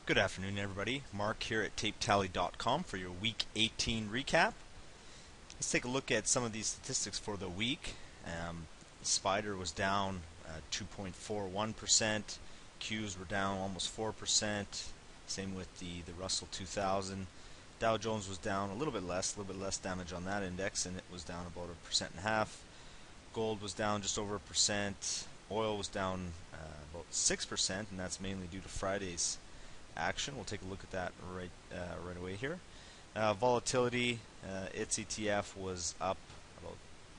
Good afternoon, everybody. Mark here at TapeTally.com for your Week 18 recap. Let's take a look at some of these statistics for the week. Spider was down 2.41%. Qs were down almost 4%. Same with the Russell 2000. Dow Jones was down a little bit less damage on that index, and it was down about 1.5%. Gold was down just over 1%. Oil was down about 6%, and that's mainly due to Friday's action. We'll take a look at that right away here. Volatility, its ETF was up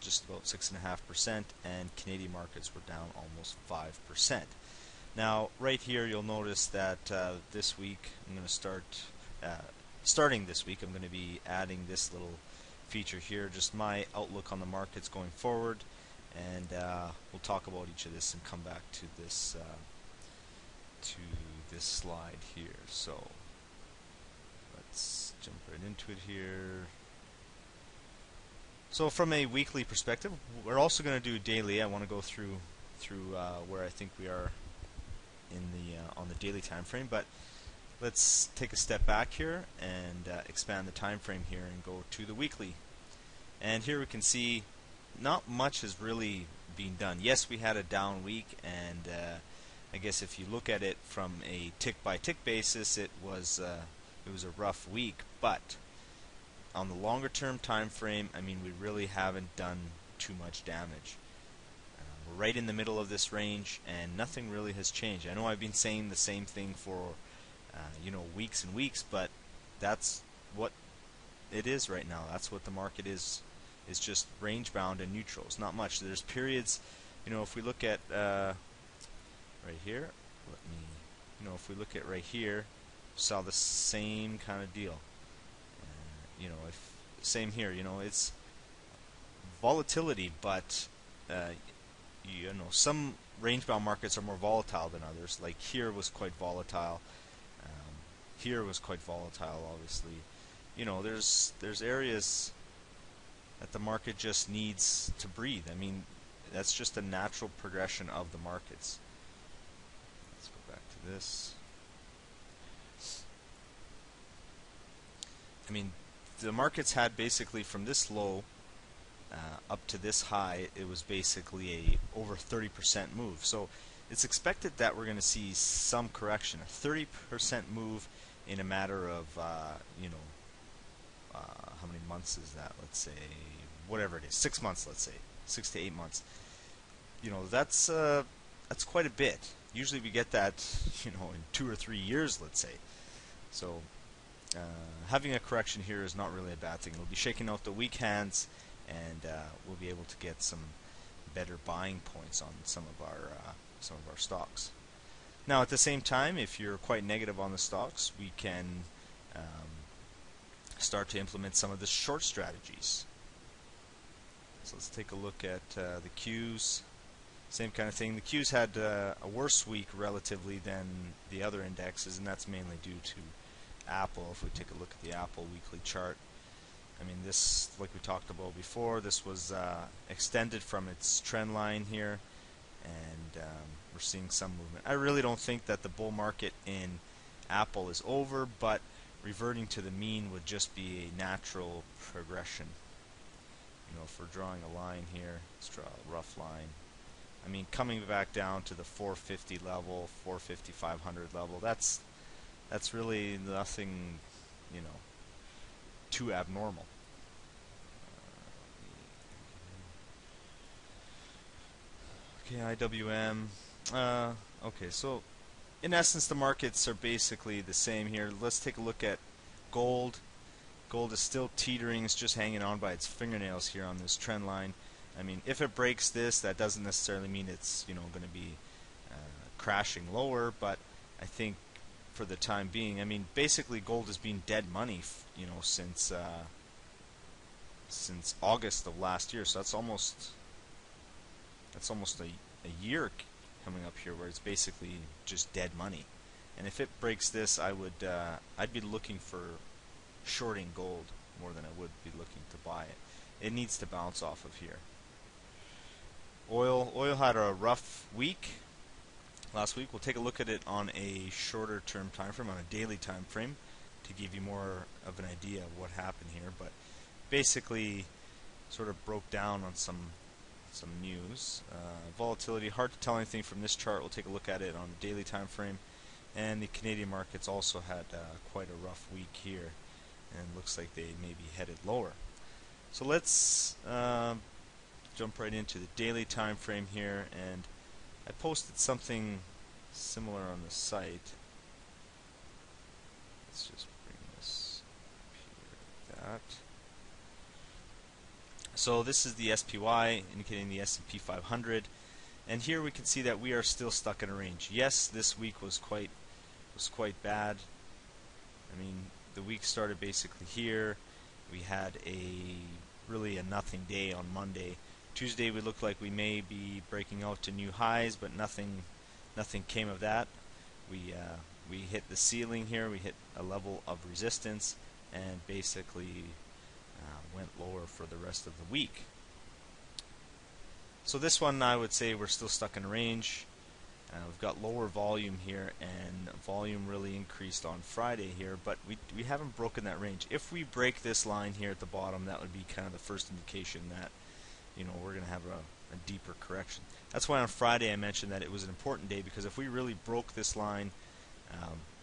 just about 6.5%, and Canadian markets were down almost 5%. Now, right here, you'll notice that this week I'm going to starting this week, I'm going to be adding this little feature here, just my outlook on the markets going forward, and we'll talk about each of this and come back to this slide here. So let's jump right into it here. So from a weekly perspective, we're also going to do daily. I want to go through where I think we are in on the daily time frame, but let's take a step back here and expand the time frame here and go to the weekly. And here we can see not much has really been done. Yes, we had a down week, and I guess if you look at it from a tick-by-tick basis, it was a rough week. But on the longer-term time frame, I mean, we really haven't done too much damage. We're right in the middle of this range, and nothing really has changed. I know I've been saying the same thing for weeks and weeks, but that's what it is right now. That's what the market is. It's just range-bound and neutral. It's not much. There's periods. If we look at right here, if we look at right here, saw the same kind of deal. Same here. It's volatility, but some range-bound markets are more volatile than others. Like here was quite volatile. Here was quite volatile. Obviously, there's areas that the market just needs to breathe. I mean, that's just a natural progression of the markets. Let's go back to this. I mean, the markets had basically from this low up to this high, it was basically a over 30% move. So it's expected that we're going to see some correction. A 30% move in a matter of how many months is that? Let's say whatever it is, 6 months. Let's say 6 to 8 months. That's quite a bit. Usually we get that in 2 or 3 years, let's say. So having a correction here is not really a bad thing. It'll be shaking out the weak hands, and we'll be able to get some better buying points on some of our stocks. Now, at the same time, if you're quite negative on the stocks, we can start to implement some of the short strategies. So let's take a look at the Qs. Same kind of thing. The Qs had a worse week relatively than the other indexes, and that's mainly due to Apple. If we take a look at the Apple weekly chart, I mean, this, like we talked about before, this was extended from its trend line here, and we're seeing some movement. I really don't think that the bull market in Apple is over, but reverting to the mean would just be a natural progression. If we're drawing a line here, let's draw a rough line. I mean, coming back down to the 450 level, 450, 500 level, that's really nothing, too abnormal. Okay, IWM. Okay, so in essence, the markets are basically the same here. Let's take a look at gold. Gold is still teetering. It's just hanging on by its fingernails here on this trend line. I mean, if it breaks this, that doesn't necessarily mean it's going to be crashing lower, but I think for the time being, I mean, basically gold has been dead money, since August of last year. So that's almost a year coming up here where it's basically just dead money. And if it breaks this, I'd be looking for shorting gold more than I would be looking to buy it. It needs to bounce off of here. Oil had a rough week. last week. We'll take a look at it on a shorter term time frame, on a daily time frame, to give you more of an idea of what happened here. But basically, sort of broke down on some news. Volatility, hard to tell anything from this chart. We'll take a look at it on the daily time frame. And the Canadian markets also had quite a rough week here, and looks like they may be headed lower. So let's jump right into the daily time frame here, and I posted something similar on the site. Let's just bring this up here like that. So this is the SPY indicating the S&P 500, and here we can see that we are still stuck in a range. Yes, this week was quite bad. I mean, the week started basically here. We had really a nothing day on Monday. Tuesday we looked like we may be breaking out to new highs, but nothing came of that. We hit the ceiling here. We hit a level of resistance, and basically went lower for the rest of the week. So this one, I would say we're still stuck in range. We've got lower volume here, and volume really increased on Friday here, but we haven't broken that range. If we break this line here at the bottom, that would be kind of the first indication that, you know, we're going to have a deeper correction. That's why on Friday I mentioned that it was an important day, because if we really broke this line,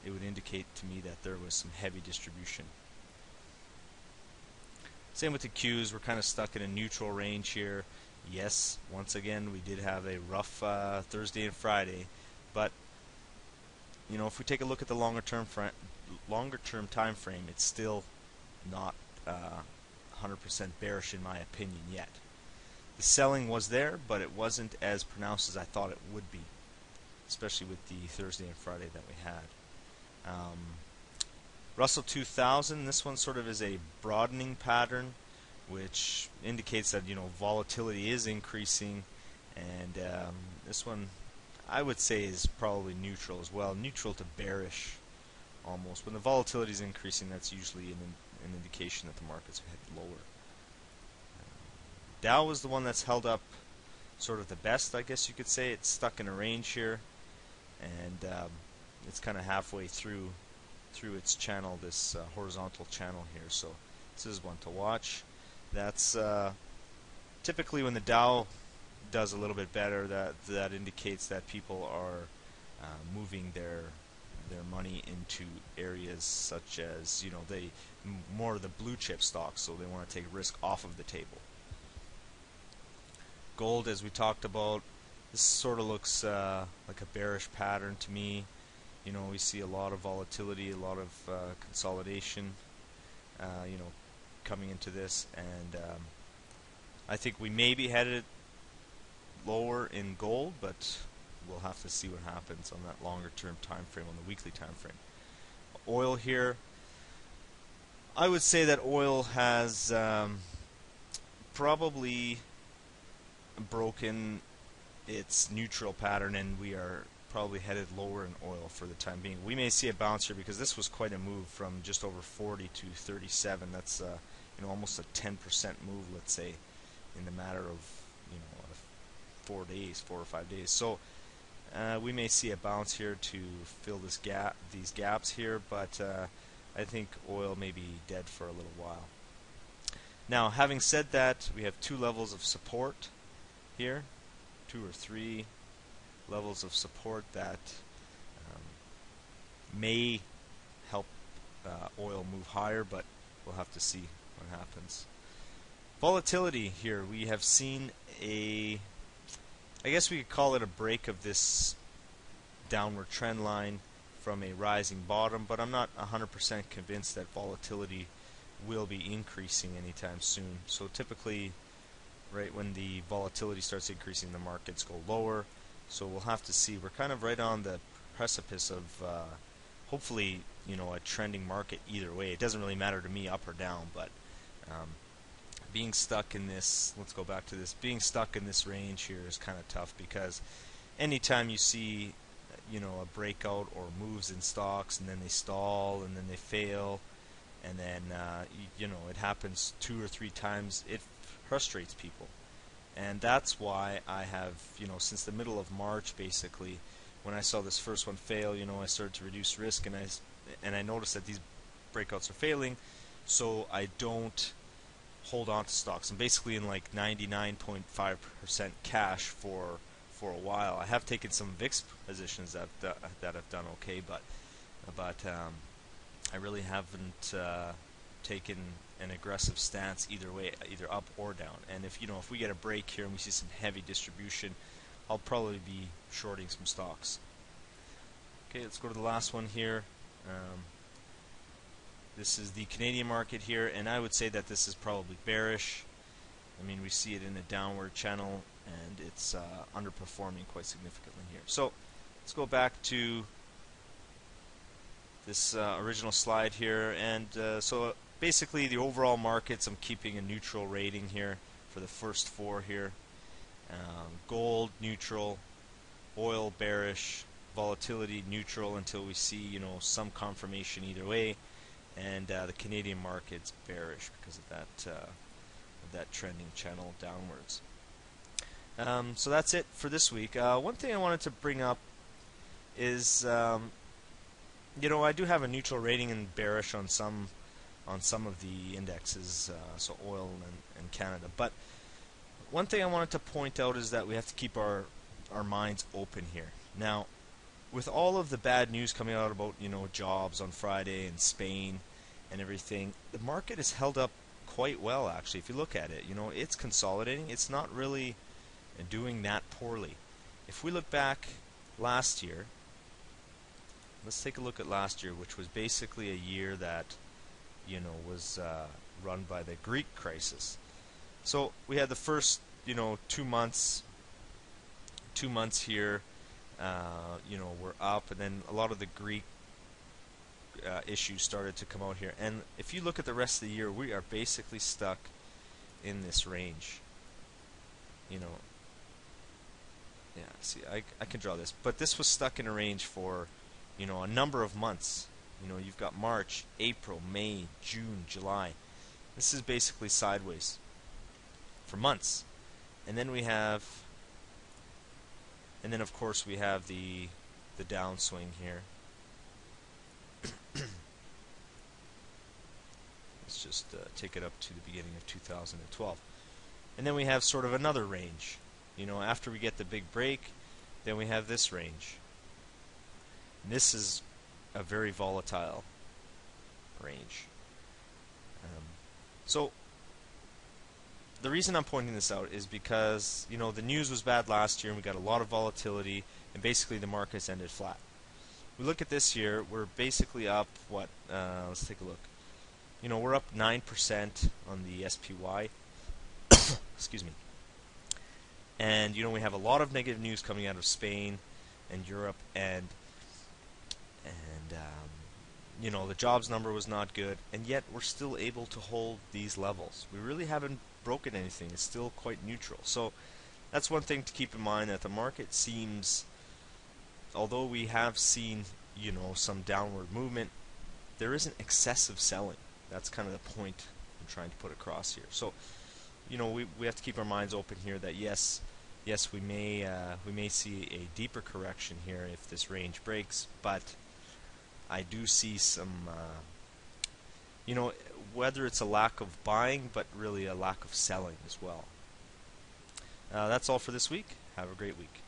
it would indicate to me that there was some heavy distribution. Same with the Qs. We're kind of stuck in a neutral range here. Yes, once again we did have a rough Thursday and Friday, but you know, if we take a look at the longer term time frame, it's still not 100% bearish in my opinion yet. The selling was there, but it wasn't as pronounced as I thought it would be, especially with the Thursday and Friday that we had. Russell 2000, this one sort of is a broadening pattern, which indicates that, you know, volatility is increasing, and this one I would say is probably neutral as well, neutral to bearish almost. When the volatility is increasing, that's usually an indication that the markets are headed lower. Dow was the one that's held up sort of the best, I guess you could say. It's stuck in a range here, and it's kind of halfway through its channel, this horizontal channel here. So this is one to watch. That's typically when the Dow does a little bit better, that indicates that people are moving their money into areas such as, you know, more of the blue chip stocks, so they want to take risk off of the table. Gold, as we talked about, this sort of looks like a bearish pattern to me. You know, we see a lot of volatility, a lot of consolidation, you know, coming into this, and I think we may be headed lower in gold, but we'll have to see what happens on that longer term time frame, on the weekly time frame. Oil here, I would say that oil has probably broken its neutral pattern, and we are probably headed lower in oil for the time being. We may see a bounce here, because this was quite a move from just over 40 to 37. That's you know, almost a 10% move, let's say, in the matter of, you know, 4 or 5 days. So we may see a bounce here to fill these gaps here, but I think oil may be dead for a little while. Now, having said that, we have two levels of support here, 2 or 3 levels of support that may help oil move higher, but we'll have to see what happens. Volatility here, we have seen I guess we could call it a break of this downward trend line from a rising bottom, but I'm not 100% convinced that volatility will be increasing anytime soon. So typically, right when the volatility starts increasing, the markets go lower. So we'll have to see. We're kind of right on the precipice of hopefully, you know, a trending market either way. It doesn't really matter to me up or down, but being stuck in this, let's go back to this, being stuck in this range here is kind of tough, because anytime you see, you know, a breakout or moves in stocks and then they stall and then they fail, and then you know, it happens 2 or 3 times, it frustrates people. And that's why I have, you know, since the middle of March basically, when I saw this first one fail, I started to reduce risk, and I noticed that these breakouts are failing, so I don't hold on to stocks. I'm basically in like 99.5% cash for a while. I have taken some VIX positions that have done okay, but I really haven't taken an aggressive stance either way, either up or down. And if we get a break here and we see some heavy distribution, I'll probably be shorting some stocks. Okay, let's go to the last one here. This is the Canadian market here, and I would say that this is probably bearish. I mean, we see it in a downward channel, and it's underperforming quite significantly here. So let's go back to this original slide here, and so basically the overall markets, I'm keeping a neutral rating here for the first four here. Gold neutral, oil bearish, volatility neutral until we see some confirmation either way, and the Canadian market's bearish because of that trending channel downwards. So that's it for this week. One thing I wanted to bring up is I do have a neutral rating and bearish on some of the indexes, so oil and Canada. But one thing I wanted to point out is that we have to keep our minds open here. Now, with all of the bad news coming out about jobs on Friday and Spain and everything, the market has held up quite well actually. If you look at it, it's consolidating. It's not really doing that poorly. If we look back last year, let's take a look at last year, which was basically a year that was run by the Greek crisis. So we had the first 2 months here, we're up, and then a lot of the Greek issues started to come out here. And if you look at the rest of the year, we are basically stuck in this range. Yeah, see, I can draw this, but this was stuck in a range for a number of months. You've got March, April, May, June, July. This is basically sideways for months. And then of course we have the downswing here. Let's just take it up to the beginning of 2012. And then we have sort of another range. After we get the big break, then we have this range. And this is a very volatile range. So the reason I'm pointing this out is because the news was bad last year and we got a lot of volatility, and basically the markets ended flat. We look at this year, we're basically up what? Let's take a look. We're up 9% on the SPY. Excuse me. And we have a lot of negative news coming out of Spain and Europe, and the jobs number was not good, and yet we're still able to hold these levels. We really haven't broken anything. It's still quite neutral. So that's one thing to keep in mind, that the market seems, although we have seen some downward movement, there isn't excessive selling. That's kind of the point I'm trying to put across here. So we have to keep our minds open here that yes, we may see a deeper correction here if this range breaks, but I do see some whether it's a lack of buying, but really a lack of selling as well. That's all for this week. Have a great week.